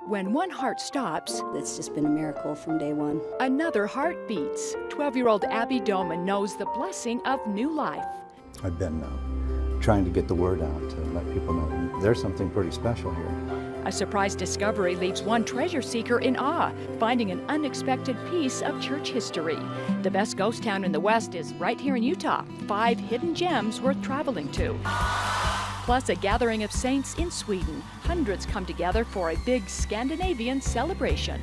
When one heart stops, It's just been a miracle from day one. another heart beats. 12-year-old Abby Doman knows the blessing of new life. I've been trying to get the word out to let people know there's something pretty special here. A surprise discovery leaves one treasure seeker in awe, finding an unexpected piece of church history. The best ghost town in the West is right here in Utah. 5 hidden gems worth traveling to. Plus a gathering of saints in Sweden. Hundreds come together for a big Scandinavian celebration.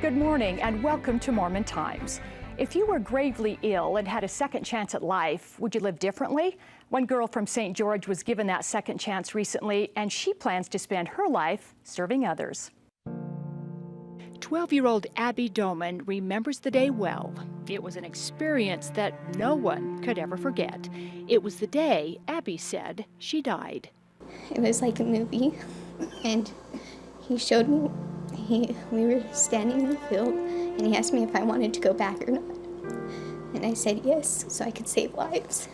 Good morning and welcome to Mormon Times. If you were gravely ill and had a second chance at life, would you live differently? One girl from St. George was given that second chance recently, and she plans to spend her life serving others. 12-year-old Abby Doman remembers the day well. It was an experience that no one could ever forget. It was the day, Abby said, she died. It was like a movie, and he showed me, we were standing in the field, and he asked me if I wanted to go back or not. And I said yes, so I could save lives.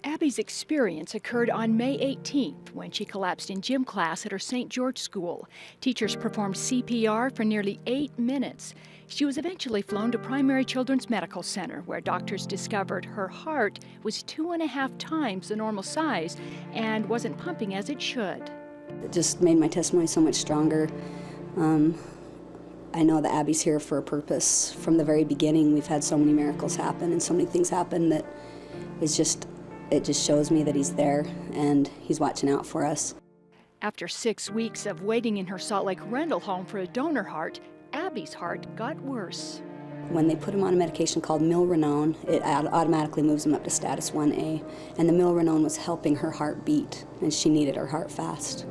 Abby's experience occurred on May 18th when she collapsed in gym class at her St. George school. Teachers performed CPR for nearly 8 minutes. She was eventually flown to Primary Children's Medical Center, where doctors discovered her heart was 2.5 times the normal size and wasn't pumping as it should. It just made my testimony so much stronger. I know that Abby's here for a purpose. From the very beginning, we've had so many miracles happen and so many things happen that it just shows me that he's there and he's watching out for us. After 6 weeks of waiting in her Salt Lake rental home for a donor heart, Abby's heart got worse. When they put him on a medication called milrinone, it automatically moves him up to status 1A. And the milrinone was helping her heart beat, and she needed her heart fast.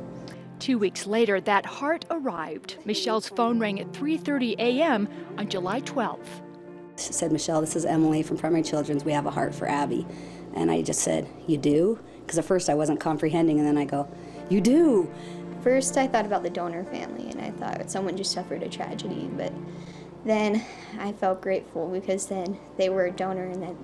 2 weeks later, that heart arrived. Michelle's phone rang at 3:30 a.m. on July 12th. She said, "Michelle, this is Emily from Primary Children's. We have a heart for Abby." And I just said, "You do?" Because at first I wasn't comprehending, and then I go, "You do?" First I thought about the donor family, and I thought someone just suffered a tragedy, but then I felt grateful because then they were a donor and that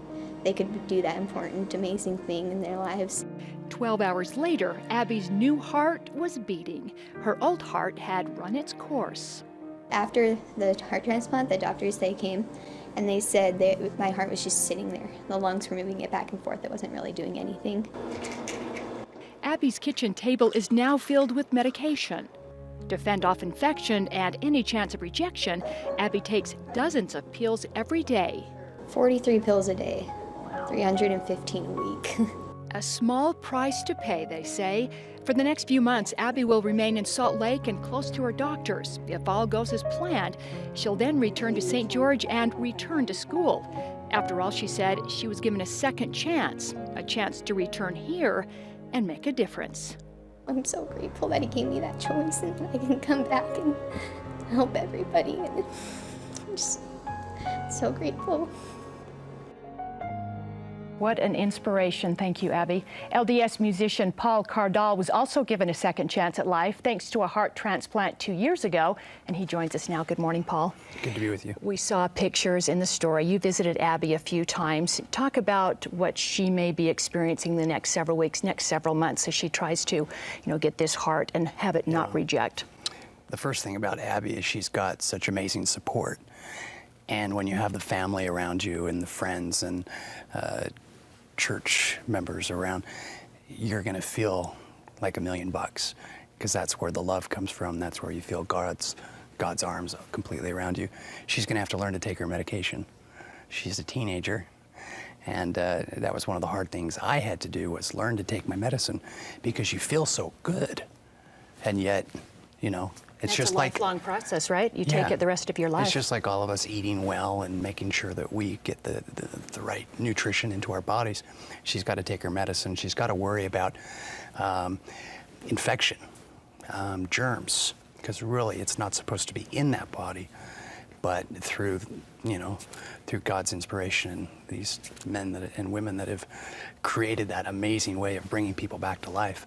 they could do that important, amazing thing in their lives. 12 hours later, Abby's new heart was beating. Her old heart had run its course. After the heart transplant, the doctors, they came and they said that my heart was just sitting there. The lungs were moving it back and forth. It wasn't really doing anything. Abby's kitchen table is now filled with medication. To fend off infection and any chance of rejection, Abby takes dozens of pills every day. 43 pills a day, 315 a week. A small price to pay, they say. For the next few months, Abby will remain in Salt Lake and close to her doctors. If all goes as planned, she'll then return to St. George and return to school. After all, she said, she was given a second chance, a chance to return here and make a difference. I'm so grateful that he gave me that choice and that I can come back and help everybody. And I'm just so grateful. What an inspiration. Thank you, Abby. LDS musician Paul Cardall was also given a second chance at life thanks to a heart transplant 2 years ago, and he joins us now. Good morning, Paul. Good to be with you. We saw pictures in the story. You visited Abby a few times. Talk about what she may be experiencing the next several weeks, next several months as she tries to, get this heart and have it not reject. The first thing about Abby is she's got such amazing support. And when you have the family around you and the friends and church members around, you're going to feel like $1 million because that's where the love comes from. That's where you feel God's arms completely around you. She's going to have to learn to take her medication. She's a teenager, and that was one of the hard things I had to do, was learn to take my medicine, because you feel so good, and yet, it's just like a lifelong process, right? You take it the rest of your life. It's just like all of us eating well and making sure that we get the right nutrition into our bodies. She's got to take her medicine. She's got to worry about infection, germs, because really it's not supposed to be in that body. But through God's inspiration and these men and women that have created that amazing way of bringing people back to life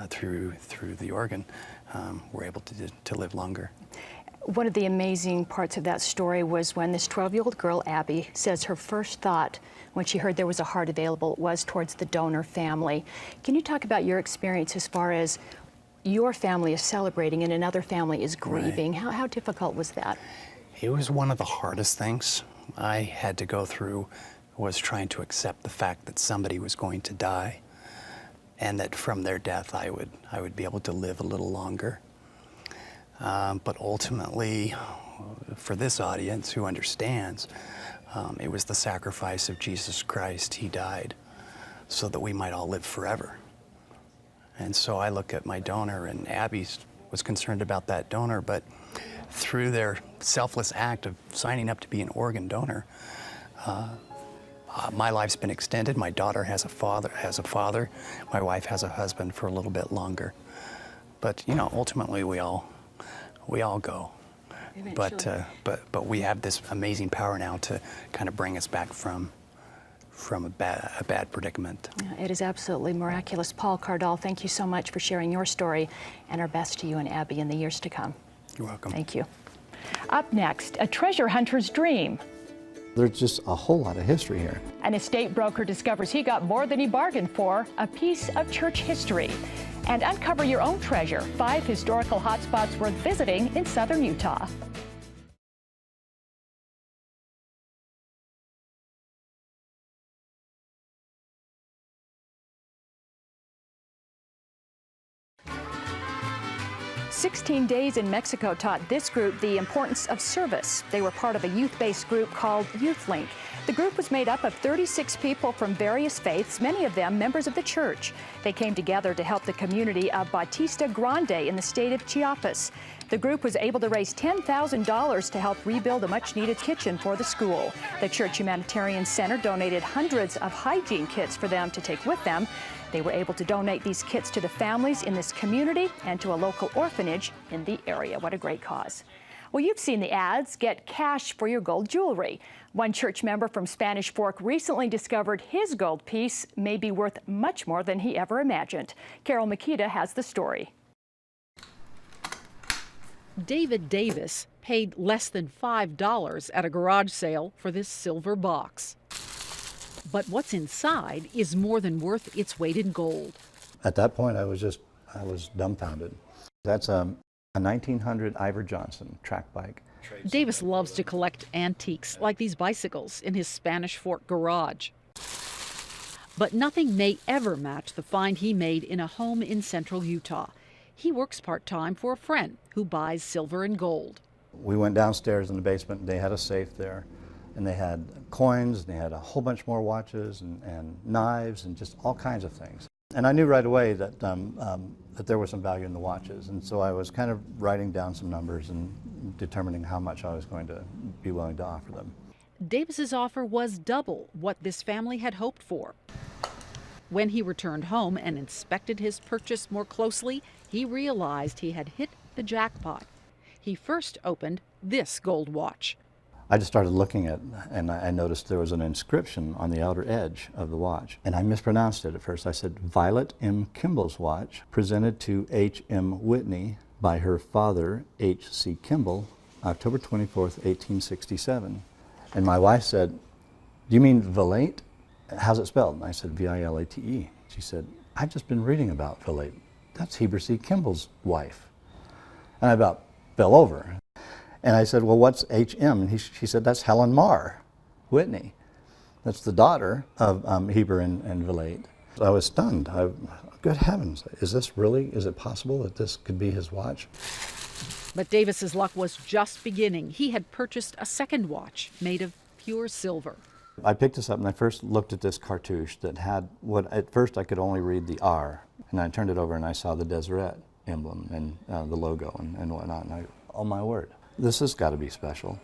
through the organ, we're able to live longer. One of the amazing parts of that story was when this 12-year-old girl, Abby, says her first thought when she heard there was a heart available was towards the donor family. Can you talk about your experience as far as your family is celebrating and another family is grieving? Right. How difficult was that? It was one of the hardest things I had to go through, was trying to accept the fact that somebody was going to die, and that from their death I would be able to live a little longer. But ultimately, for this audience who understands, it was the sacrifice of Jesus Christ. He died so that we might all live forever. And so I look at my donor, and Abby was concerned about that donor, but through their selfless act of signing up to be an organ donor, my life's been extended. My daughter has a father. My wife has a husband for a little bit longer. But you know, ultimately we all go. But we have this amazing power now to kind of bring us back from a bad predicament. Yeah, it is absolutely miraculous. Paul Cardall, thank you so much for sharing your story, and our best to you and Abby in the years to come. You're welcome. Thank you. Up next, a treasure hunter's dream. There's just a whole lot of history here. An estate broker discovers he got more than he bargained for, a piece of church history. And uncover your own treasure, 5 historical hotspots worth visiting in southern Utah. "16 Days in Mexico" taught this group the importance of service. They were part of a youth-based group called YouthLink. The group was made up of 36 people from various faiths, many of them members of the church. They came together to help the community of Bautista Grande in the state of Chiapas. The group was able to raise $10,000 to help rebuild a much-needed kitchen for the school. The Church Humanitarian Center donated hundreds of hygiene kits for them to take with them. They were able to donate these kits to the families in this community and to a local orphanage in the area. What a great cause. Well, you've seen the ads. Get cash for your gold jewelry. One church member from Spanish Fork recently discovered his gold piece may be worth much more than he ever imagined. Carol Makita has the story. David Davis paid less than $5 at a garage sale for this silver box. But what's inside is more than worth its weight in gold. At that point, I was dumbfounded. That's a 1900 Ivor Johnson track bike. Davis loves to collect antiques like these bicycles in his Spanish Fork garage. But nothing may ever match the find he made in a home in central Utah. He works part-time for a friend who buys silver and gold. We went downstairs in the basement, and they had a safe there. And they had coins, and they had a whole bunch more watches and knives and just all kinds of things. And I knew right away that there was some value in the watches. And so I was kind of writing down some numbers and determining how much I was going to be willing to offer them. Davis's offer was double what this family had hoped for. When he returned home and inspected his purchase more closely, he realized he had hit the jackpot. He first opened this gold watch. I just started looking at it, and I noticed there was an inscription on the outer edge of the watch. And I mispronounced it at first. I said, "Violet M. Kimball's watch, presented to H. M. Whitney by her father, H. C. Kimball, October 24th, 1867. And my wife said, "Do you mean Vilate? How's it spelled?" And I said, V-I-L-A-T-E. She said, "I've just been reading about Vilate. That's Heber C. Kimball's wife." And I about fell over. And I said, "Well, what's H.M.?" And she said, "That's Helen Marr Whitney. That's the daughter of Heber and Vilate." I was stunned. Good heavens, is it possible that this could be his watch? But Davis's luck was just beginning. He had purchased a second watch made of pure silver. I picked this up and I first looked at this cartouche that had what at first I could only read the R. And I turned it over and I saw the Deseret emblem and the logo and whatnot. And oh my word. This has got to be special.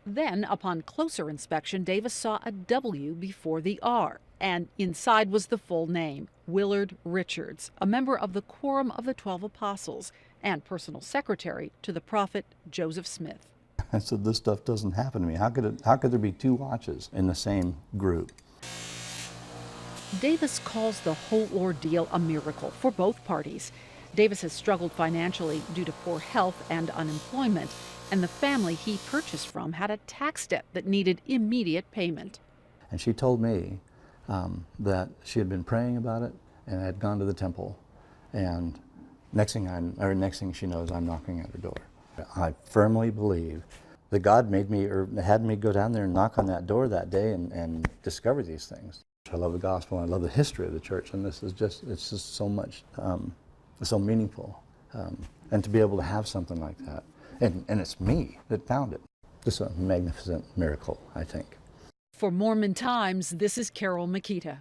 Then, upon closer inspection, Davis saw a W before the R, and inside was the full name, Willard Richards, a member of the Quorum of the 12 Apostles and personal secretary to the prophet Joseph Smith. I said, this stuff doesn't happen to me. How could there be two watches in the same group? Davis calls the whole ordeal a miracle for both parties. Davis has struggled financially due to poor health and unemployment, and the family he purchased from had a tax debt that needed immediate payment. And she told me that she had been praying about it and had gone to the temple, and next thing she knows, I'm knocking at her door. I firmly believe that God made me, or had me go down there and knock on that door that day and discover these things. I love the gospel, and I love the history of the church, and this is it's just so much, so meaningful. And to be able to have something like that, and it's me that found it. Just a magnificent miracle, I think. For Mormon Times, this is Carol Makita.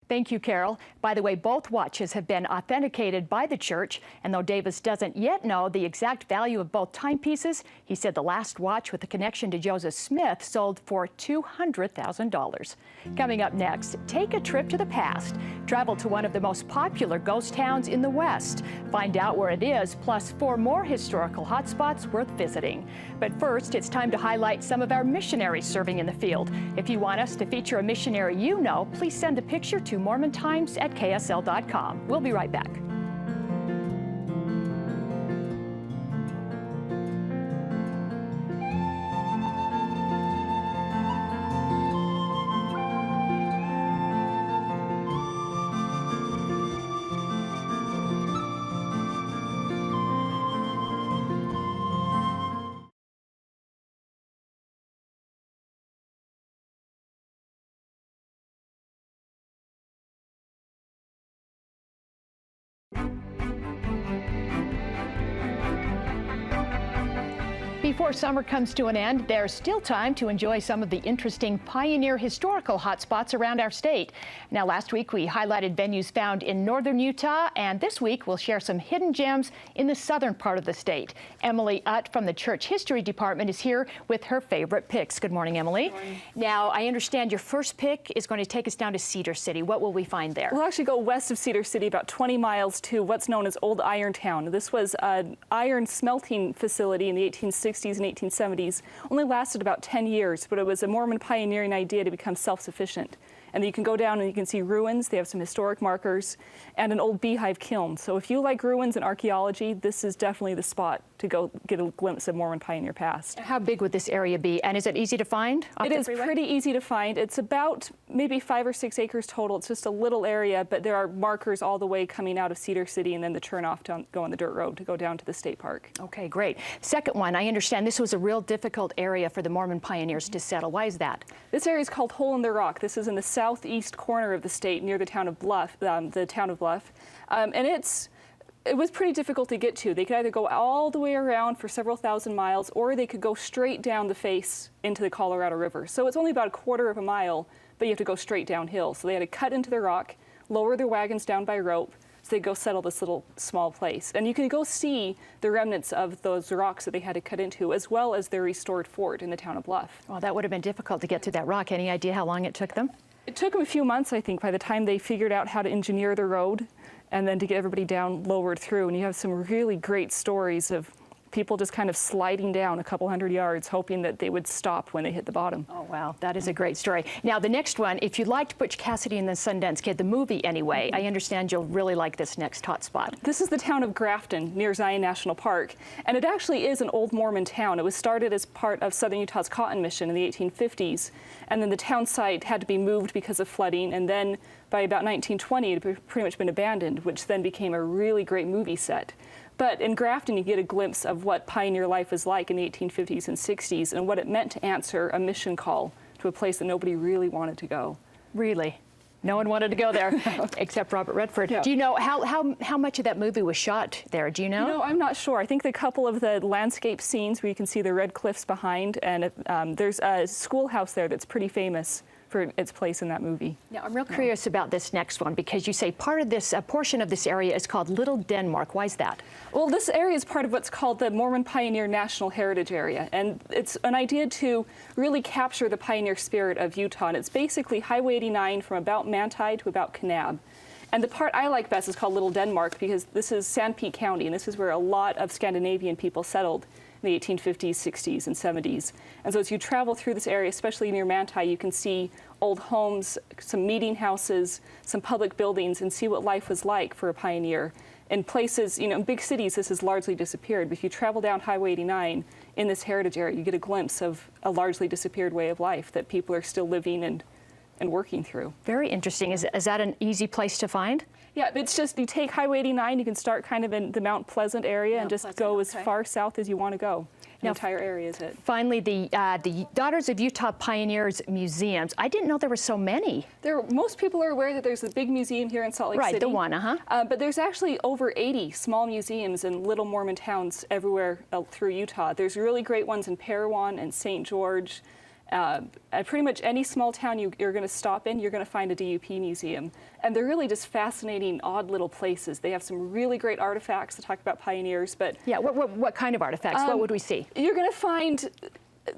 Thank you, Carol. By the way, both watches have been authenticated by the church, and though Davis doesn't yet know the exact value of both timepieces, he said the last watch with a connection to Joseph Smith sold for $200,000. Coming up next, take a trip to the past. Travel to one of the most popular ghost towns in the West. Find out where it is, plus 4 more historical hotspots worth visiting. But first, it's time to highlight some of our missionaries serving in the field. If you want us to feature a missionary you know, please send a picture to MormonTimes@ksl.com. We'll be right back. Before summer comes to an end, there's still time to enjoy some of the interesting pioneer historical hotspots around our state. Now, last week we highlighted venues found in northern Utah, and this week we'll share some hidden gems in the southern part of the state. Emily Utt from the Church History Department is here with her favorite picks. Good morning, Emily. Good morning. Now, I understand your first pick is going to take us down to Cedar City. What will we find there? We'll actually go west of Cedar City, about 20 miles to what's known as Old Iron Town. This was an iron smelting facility in the 1860s and 1870s. Only lasted about 10 years, but it was a Mormon pioneering idea to become self-sufficient. And you can go down and you can see ruins. They have some historic markers and an old beehive kiln. So if you like ruins and archaeology, this is definitely the spot to go get a glimpse of Mormon pioneer past. How big would this area be, and is it easy to find? It is pretty easy to find. It's about maybe 5 or 6 acres total. It's just a little area, but there are markers all the way coming out of Cedar City, and then the turnoff to go on the dirt road to go down to the state park. Okay, great. Second one, I understand this was a real difficult area for the Mormon pioneers to settle. Why is that? This area is called Hole in the Rock. This is in the southeast corner of the state, near the town of Bluff, and it was pretty difficult to get to. They could either go all the way around for several thousand miles, or they could go straight down the face into the Colorado River. So it's only about a quarter of a mile, but you have to go straight downhill. So they had to cut into the rock, lower their wagons down by rope, so they go settle this little small place. And you can go see the remnants of those rocks that they had to cut into, as well as their restored fort in the town of Bluff. Well, that would have been difficult to get through that rock. Any idea how long it took them? It took them a few months, I think, by the time they figured out how to engineer the road and then to get everybody down, lowered through. And you have some really great stories of people just kind of sliding down a couple hundred yards, hoping that they would stop when they hit the bottom. Oh, wow. That is a great story. Now, the next one, if you liked Butch Cassidy and the Sundance Kid, the movie anyway, I understand you'll really like this next hotspot. This is the town of Grafton, near Zion National Park. And it actually is an old Mormon town. It was started as part of Southern Utah's cotton mission in the 1850s. And then the town site had to be moved because of flooding. And then by about 1920, it had pretty much been abandoned, which then became a really great movie set. But in Grafton, you get a glimpse of what pioneer life was like in the 1850s and 60s and what it meant to answer a mission call to a place that nobody really wanted to go. Really? No one wanted to go there, except Robert Redford. Yeah. Do you know how much of that movie was shot there? Do you know? No, I'm not sure. I think a couple of the landscape scenes where you can see the red cliffs behind, and there's a schoolhouse there that's pretty famous for its place in that movie. Now, I'm real curious about this next one, because you say part of this, a portion of this area is called Little Denmark. Why is that? Well, this area is part of what's called the Mormon Pioneer National Heritage Area, and it's an idea to really capture the pioneer spirit of Utah, and it's basically Highway 89 from about Manti to about Kanab. And the part I like best is called Little Denmark, because this is Sanpete County, and this is where a lot of Scandinavian people settled in the 1850s, 60s, and 70s. And so as you travel through this area, especially near Manti, you can see old homes, some meeting houses, some public buildings, and see what life was like for a pioneer. In places, in big cities, this has largely disappeared. But if you travel down Highway 89 in this heritage area, you get a glimpse of a largely disappeared way of life that people are still living and working through. Very interesting. Is that an easy place to find? Yeah, it's just you take Highway 89, you can start kind of in the Mount Pleasant area and just go as far south as you want to go. The entire area is it. Finally, the Daughters of Utah Pioneers museums. I didn't know there were so many. Most people are aware that there's a big museum here in Salt Lake City. Right, the one, but there's actually over 80 small museums in little Mormon towns everywhere through Utah. There's really great ones in Parowan and St. George. Pretty much any small town you're going to stop in, you're going to find a DUP museum. And they're really just fascinating, odd little places. They have some really great artifacts to talk about pioneers. But yeah, what kind of artifacts? What would we see? You're going to find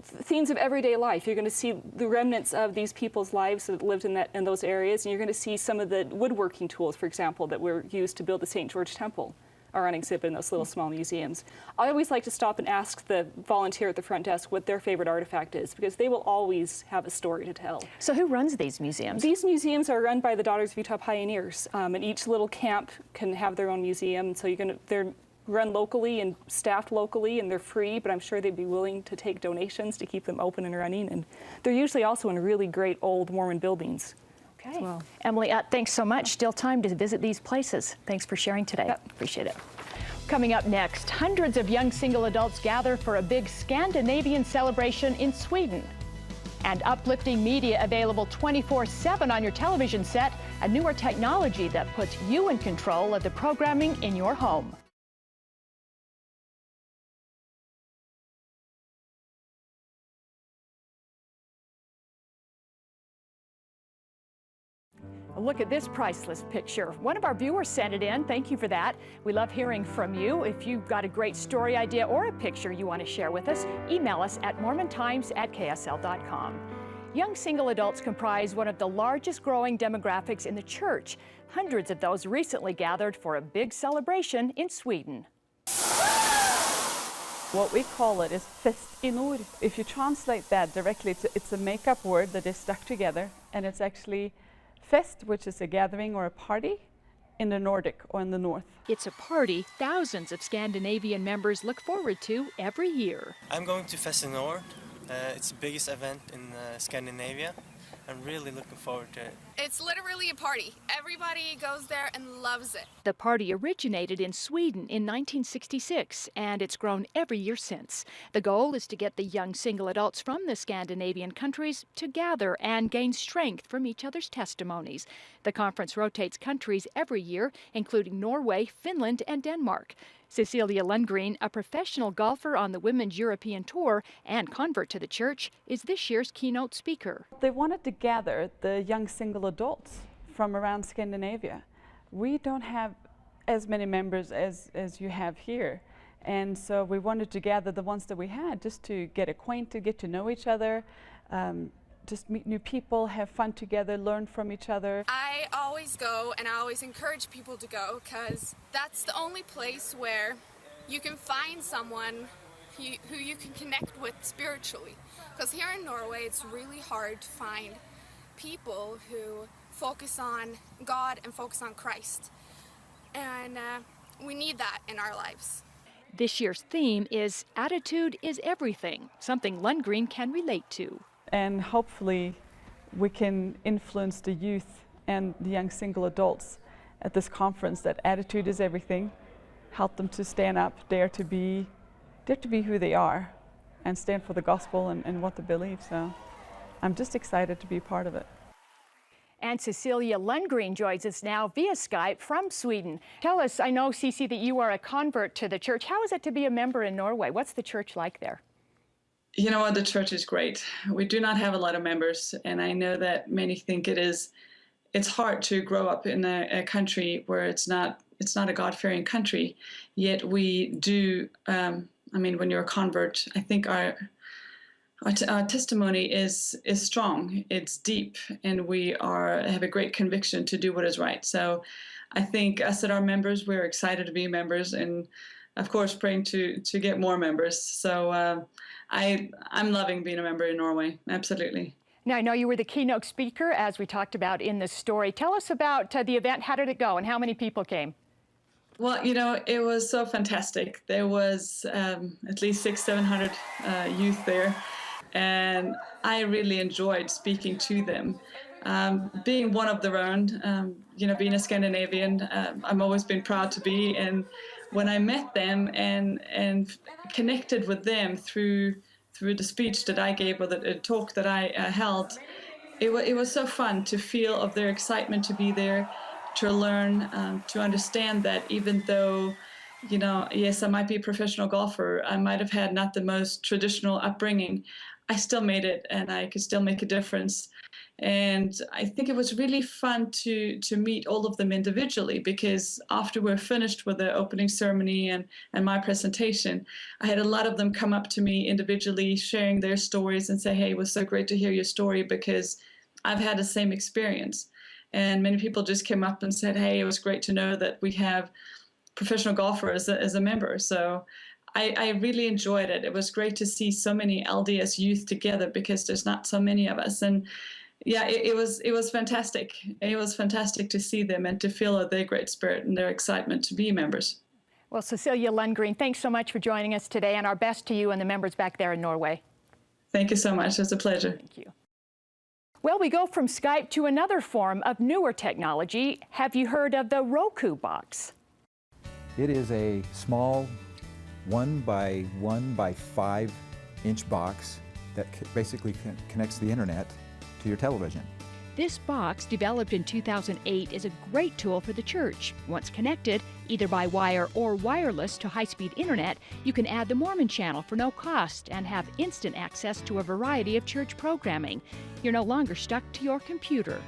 themes of everyday life. You're going to see the remnants of these people's lives that lived in those areas. And you're going to see some of the woodworking tools, for example, that were used to build the St. George Temple are on exhibit in those little small museums. I always like to stop and ask the volunteer at the front desk what their favorite artifact is, because they will always have a story to tell. So who runs these museums? These museums are run by the Daughters of Utah Pioneers, and each little camp can have their own museum. So they're run locally and staffed locally, and they're free, but I'm sure they'd be willing to take donations to keep them open and running. And they're usually also in really great old Mormon buildings. Okay. Well. Emily, thanks so much. Still time to visit these places. Thanks for sharing today. Yep. Appreciate it. Coming up next, hundreds of young single adults gather for a big Scandinavian celebration in Sweden. And uplifting media available 24/7 on your television set, a newer technology that puts you in control of the programming in your home. Look at this priceless picture. One of our viewers sent it in. Thank you for that. We love hearing from you. If you've got a great story idea or a picture you want to share with us, email us at mormontimes@ksl.com. Young single adults comprise one of the largest growing demographics in the church. Hundreds of those recently gathered for a big celebration in Sweden. What we call it is festinor. If you translate that directly, it's a make-up word that is stuck together, and it's actually fest, which is a gathering or a party in the Nordic or in the north. It's a party thousands of Scandinavian members look forward to every year. I'm going to Festinor. It's the biggest event in Scandinavia. I'm really looking forward to it. It's literally a party. Everybody goes there and loves it. The party originated in Sweden in 1966, and it's grown every year since. The goal is to get the young single adults from the Scandinavian countries to gather and gain strength from each other's testimonies. The conference rotates countries every year, including Norway, Finland, and Denmark. Cecilia Lundgren, a professional golfer on the Women's European Tour and convert to the church, is this year's keynote speaker. They wanted to gather the young single adults from around Scandinavia. We don't have as many members as you have here. And so we wanted to gather the ones that we had just to get acquainted, get to know each other, just meet new people, have fun together, learn from each other. I always go, and I always encourage people to go, because that's the only place where you can find someone who you can connect with spiritually. Because here in Norway, it's really hard to find people who focus on God and focus on Christ. And we need that in our lives. This year's theme is Attitude is Everything, something Lundgren can relate to. And hopefully we can influence the youth and the young single adults at this conference that attitude is everything, help them to stand up, dare to be who they are, and stand for the gospel and what they believe. So I'm just excited to be a part of it. And Cecilia Lundgren joins us now via Skype from Sweden. Tell us, I know, Cici, that you are a convert to the church. How is it to be a member in Norway? What's the church like there? You know what, the church is great. We do not have a lot of members, and I know that many think it's hard to grow up in a country where it's not a God-fearing country, yet we do, when you're a convert, I think our testimony is strong, it's deep, and we have a great conviction to do what is right. So I think us that are members, we're excited to be members, and of course praying to get more members. So I'm loving being a member in Norway, absolutely. Now, I know you were the keynote speaker, as we talked about in the story. Tell us about the event. How did it go, and how many people came? Well, it was so fantastic. There was at least 600-700 youth there, and I really enjoyed speaking to them. Being one of their own, being a Scandinavian, I'm always been proud to be. And when I met them and connected with them through the speech that I gave or the talk that I held, it was so fun to feel of their excitement to be there, to learn, to understand that even though, yes, I might be a professional golfer, I might have had not the most traditional upbringing, I still made it and I could still make a difference. And I think it was really fun to meet all of them individually, because after we're finished with the opening ceremony and my presentation, I had a lot of them come up to me individually, sharing their stories and say, hey, it was so great to hear your story because I've had the same experience. And many people just came up and said, hey, it was great to know that we have professional golfers as a member. So I really enjoyed it. It was great to see so many LDS youth together because there's not so many of us. And yeah, it was fantastic. It was fantastic to see them and to feel their great spirit and their excitement to be members. Well, Cecilia Lundgren, thanks so much for joining us today, and our best to you and the members back there in Norway. Thank you so much. It was a pleasure. Thank you. Well, we go from Skype to another form of newer technology. Have you heard of the Roku box? It is a small 1 by 1 by 5 inch box that basically connects the internet to your television. This box, developed in 2008, is a great tool for the church. Once connected, either by wire or wireless to high-speed internet, you can add the Mormon channel for no cost and have instant access to a variety of church programming. You're no longer stuck to your computer.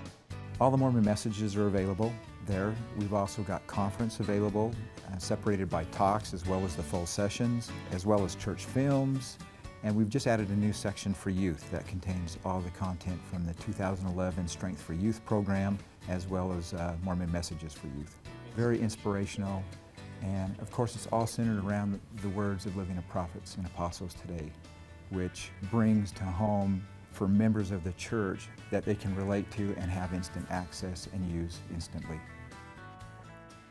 All the Mormon messages are available there. We've also got conference available, separated by talks as well as the full sessions, as well as church films. And we've just added a new section for youth that contains all the content from the 2011 Strength for Youth program, as well as Mormon messages for youth. Very inspirational, and of course it's all centered around the words of living prophets and apostles today, which brings to home for members of the church that they can relate to and have instant access and use instantly.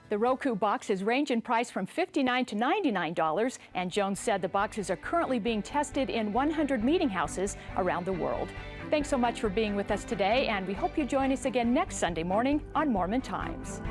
The Roku boxes range in price from $59 to $99, and Jones said the boxes are currently being tested in 100 meeting houses around the world. Thanks so much for being with us today, and we hope you join us again next Sunday morning on Mormon Times.